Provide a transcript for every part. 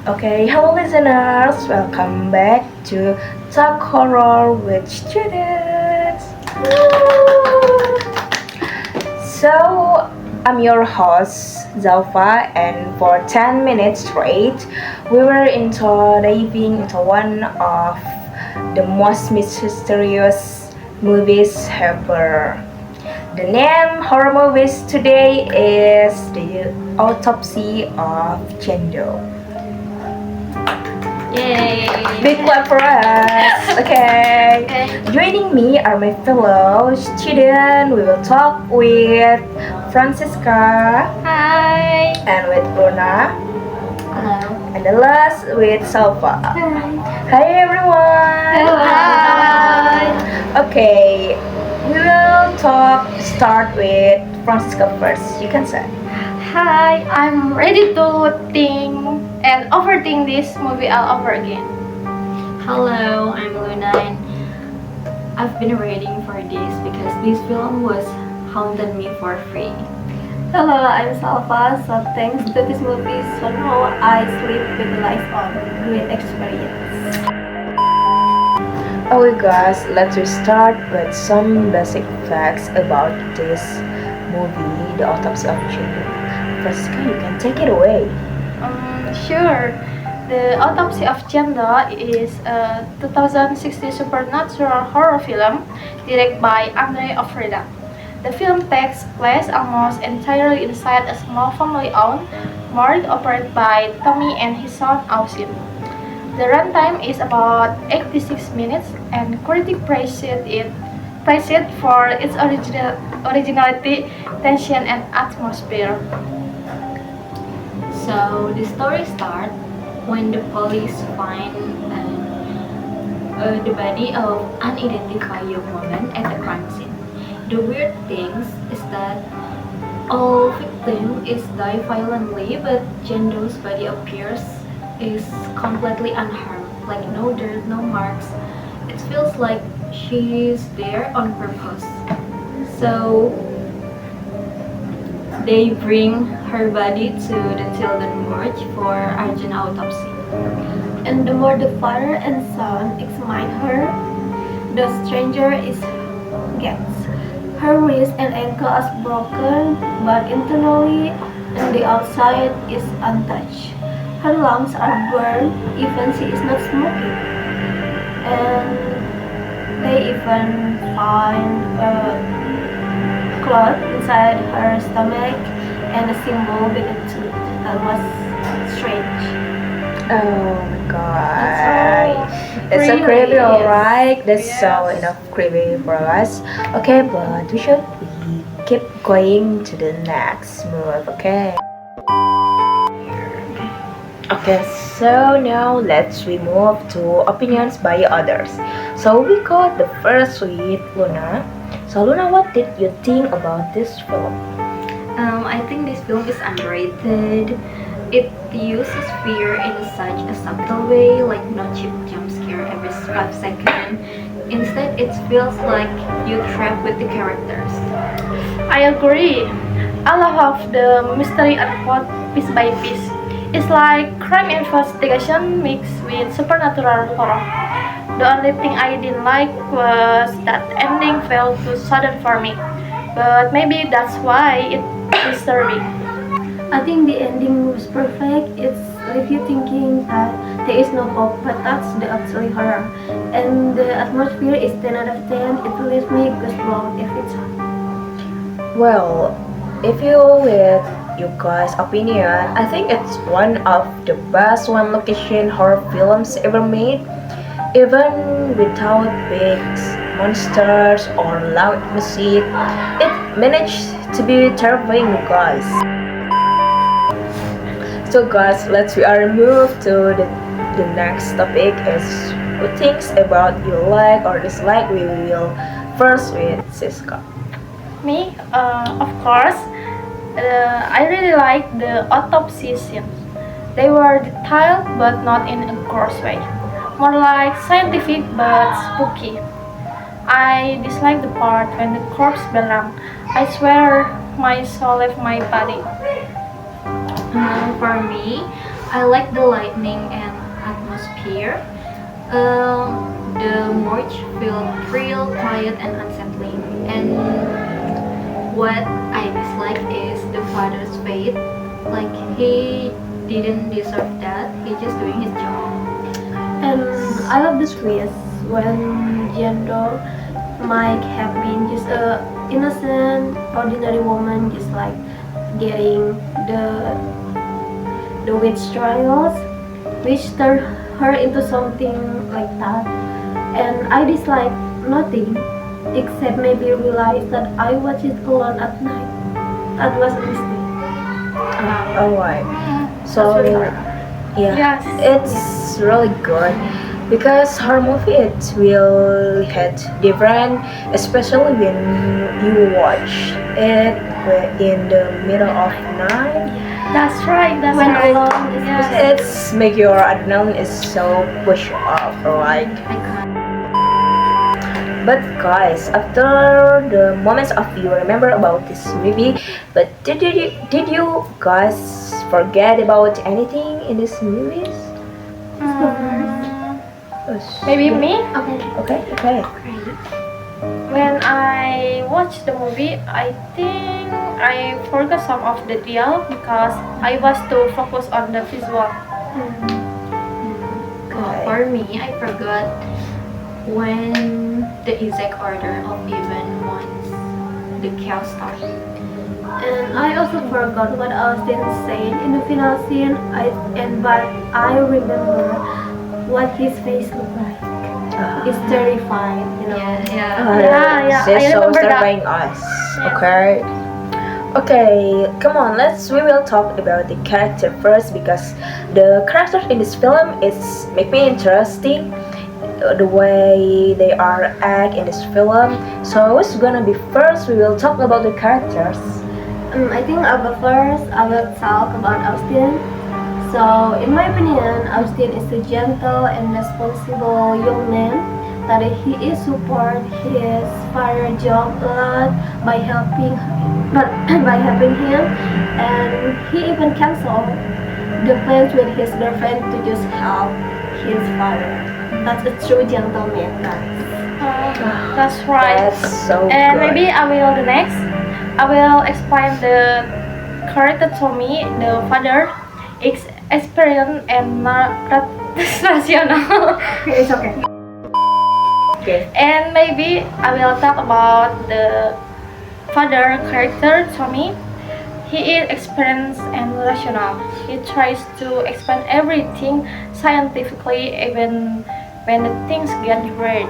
Okay, hello listeners, welcome back to Talk Horror with Students. So, I'm your host, Zalfa, and for 10 minutes straight, we were into diving into one of the most mysterious movies ever. The name horror movies today is The Autopsy of Jane Doe. Yay! Big clap for us. Okay. Joining me are my fellow students. We will talk with Francisca Hi! and with Luna Hello. and the last with Salva. Hi! Hi everyone. Hi! Okay. We will start with Francisca first. You can say. Hi! I'm ready to think and overthink this movie all over again. Hello, I'm Luna and I've been waiting for this because this film was haunted me for free. Hello, I'm Salva. So thanks to this movie, somehow I sleep with the lights on. Great experience. Okay guys, let's start with some basic facts about this movie, The Autopsy of Jane Doe. Francisca, you can take it away. Sure. The Autopsy of Jane Doe is a 2016 supernatural horror film directed by Andre Ofreda. The film takes place almost entirely inside a small family-owned morgue operated by Tommy and his son Austin. The runtime is about 86 minutes, and critics praised it for its originality, tension, and atmosphere. So the story starts when the police find the body of unidentified young woman at the crime scene. The weird thing is that all victims is die violently, but Jane Doe's body appears is completely unharmed, like no dirt, no marks. It feels like she's there on purpose. So they bring her body to the Tilden morgue for urgent autopsy. And the more the father and son examine her, the stranger it gets. Her wrist and ankle are broken, but internally and the outside is untouched. Her lungs are burned, even she is not smoking. And they even find a clot inside her stomach and a symbol with a tooth. That was strange. Oh my god. That's It's so creepy, yes. alright? That's so Yes. enough creepy for us. Okay, but we keep going to the next move, okay? Okay, so now we move to opinions by others. So we got the first with Luna. So Luna, what did you think about this film? I think this film is underrated. It uses fear in such a subtle way, like no cheap jump scare every 5 seconds. Instead, it feels like you're trapped with the characters. I agree. I love the mystery unfold piece by piece. It's like crime investigation mixed with supernatural horror. The only thing I didn't like was that ending felt too sudden for me. But maybe that's why it's disturbing. I think the ending was perfect. It's leave you thinking that there is no hope, but that's the actually horror. And the atmosphere is 10 out of 10. It leaves me goosebumps every time. Well, if you with you guys' opinion, I think it's one of the best one location horror films ever made. Even without big monsters or loud music, it managed to be terrifying, guys. So, guys, we are move to the next topic is who thinks about you like or dislike. We will first with Siska. Me, of course, I really like the autopsy scenes. They were detailed but not in a gross way. More like scientific but spooky. I dislike the part when the corpse belong. I swear my soul left my body. For me, I like the lightning and atmosphere. The march felt real, quiet, and unsettling. And what I dislike is the father's fate. Like he didn't deserve that. He's just doing his job. And I love the twist when Jendo might have been just a innocent, ordinary woman, just like getting the witch trials, which turned her into something like that. And I dislike nothing except maybe realize that I watched it alone at night. That was a mistake. Alright. So That's really yeah, Yes. it's really good because horror movie it will hit different, especially when you watch it in the middle of night. That's right. That's When right. alone is Yes. It's make your adrenaline is so push up, like. I can't. But guys, after the moments of you remember about this movie, but did you guys forget about anything in this movies? Maybe me. Okay. Okay. Great. When I watched the movie, I think I forgot some of the deal because I was too focused on the visual. For me, I forgot when the exact order of event once the chaos started. And I also forgot what Austin said in the final scene. But I remember what his face looked like. He's terrified, you know. Yeah, They're I so remember that. terrifying us. Yeah. Okay. Okay, come on. We will talk about the character first because the characters in this film is make me interesting. The way they are act in this film. So what's gonna be first? We will talk about the characters. I think first I will talk about Austin. So in my opinion, Austin is a gentle and responsible young man that he is support his father job a lot by helping him, and he even canceled the plans with his girlfriend to just help his father. That's a true gentleman, guys. That's right. That's so And good. maybe I will explain the character Tommy, the father, is experienced and not rational. It's okay. Okay. And maybe I will talk about the father character Tommy. He is experienced and rational. He tries to explain everything scientifically, even when the things get weird.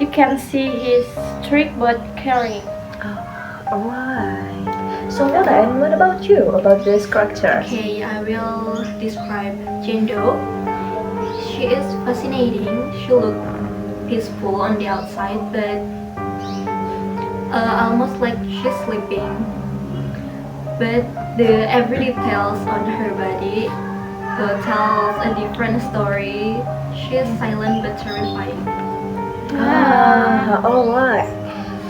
You can see he's strict but caring. Alright. So Loren, what about you? About this character? Okay, I will describe Jendo. She is fascinating. She looks peaceful on the outside, but almost like she's sleeping. But the every details on her body tells a different story. She is silent but terrifying. Alright.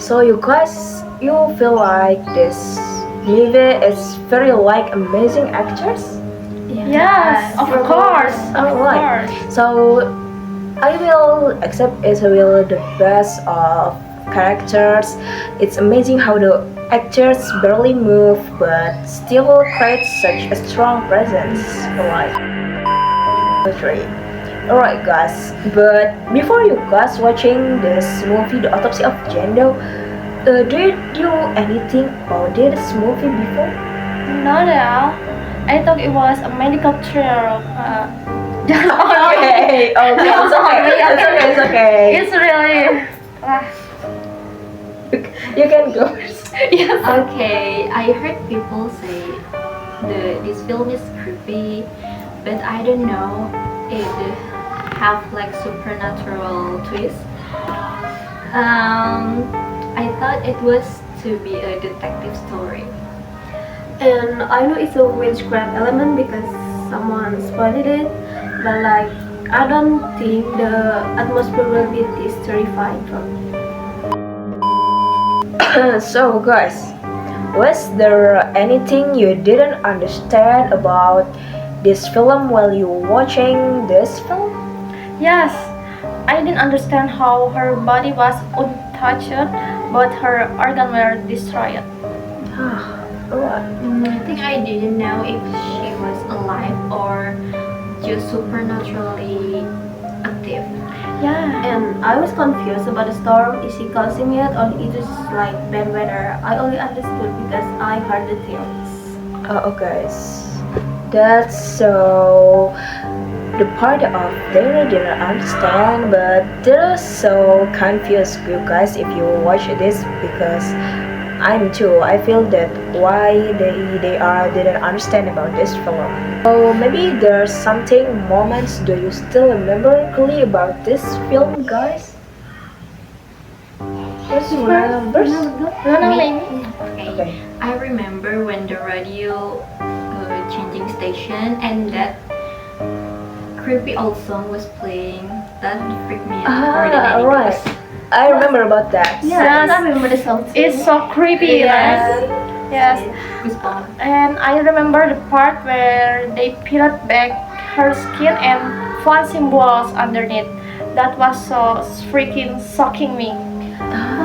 So you guys, you feel like this movie is very like amazing actors? Yes, of course, of Alright. course. So I will accept it will the best of characters. It's amazing how the actors barely move but still create such a strong presence. Alright guys, but before you guys watching this movie, The Autopsy of Jendo, did you do anything about this movie before? Not at all. I thought it was a medical thriller. Okay, it's okay. It's really. You can go. Yes. Okay, I heard people say this film is creepy, but I don't know if it have like supernatural twist. I thought it was to be a detective story. And I know it's a witchcraft element because someone spoiled it, but like I don't think the atmosphere will be this terrifying for me. So guys, was there anything you didn't understand about this film while you watching this film? Yes, I didn't understand how her body was untouched, but her organs were destroyed. Alright. I think I didn't know if she was alive or just supernaturally active. Yeah. And I was confused about the storm. Is she causing it or is it just like bad weather? I only understood because I heard the tales. Okay, that's so the part of they didn't understand, but they're so confused, you guys, if you watch this because I'm too. I feel that why they didn't understand about this film. So maybe there's something moments. Do you still remember clearly about this film, guys? What's numbers? Luna, maybe? Okay. Okay. I remember when the radio changing station and that creepy old song was playing. That freaked me out more than anything. Right. I remember about that. Yeah, I remember the song too. It's so creepy, right? Yes. Goosebumps. And I remember the part where they peeled back her skin and found symbols underneath. That was so freaking shocking me.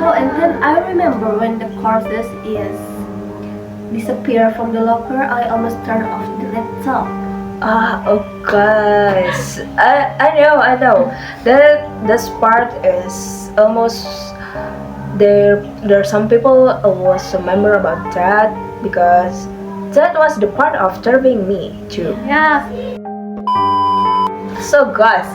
Oh, and then I remember when the corpses is disappear from the locker. I almost turned off the laptop. Oh guys, I know. This part is almost there are some people was remember about that because that was the part of disturbing me too. Yeah. So guys,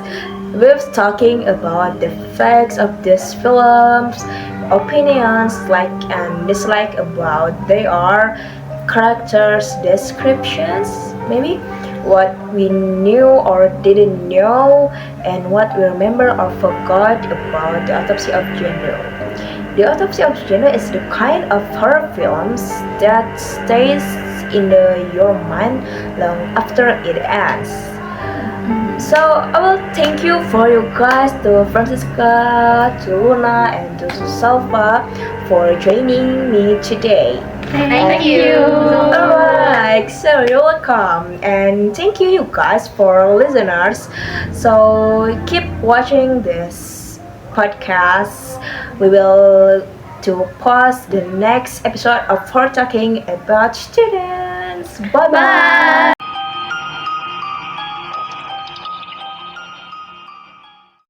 we're talking about the facts of these films, opinions like and dislike about they are characters descriptions maybe what we knew or didn't know and what we remember or forgot about the Autopsy of Jane. The Autopsy of Jane is the kind of horror films that stays in your mind long after it ends. So I will thank you for you guys, to Francisca, to Luna, and to Salva for joining me today. Thank you. Alright, so you're welcome, and thank you, you guys, for listeners. So keep watching this podcast. We will to post the next episode of For Talking about Students. Bye bye.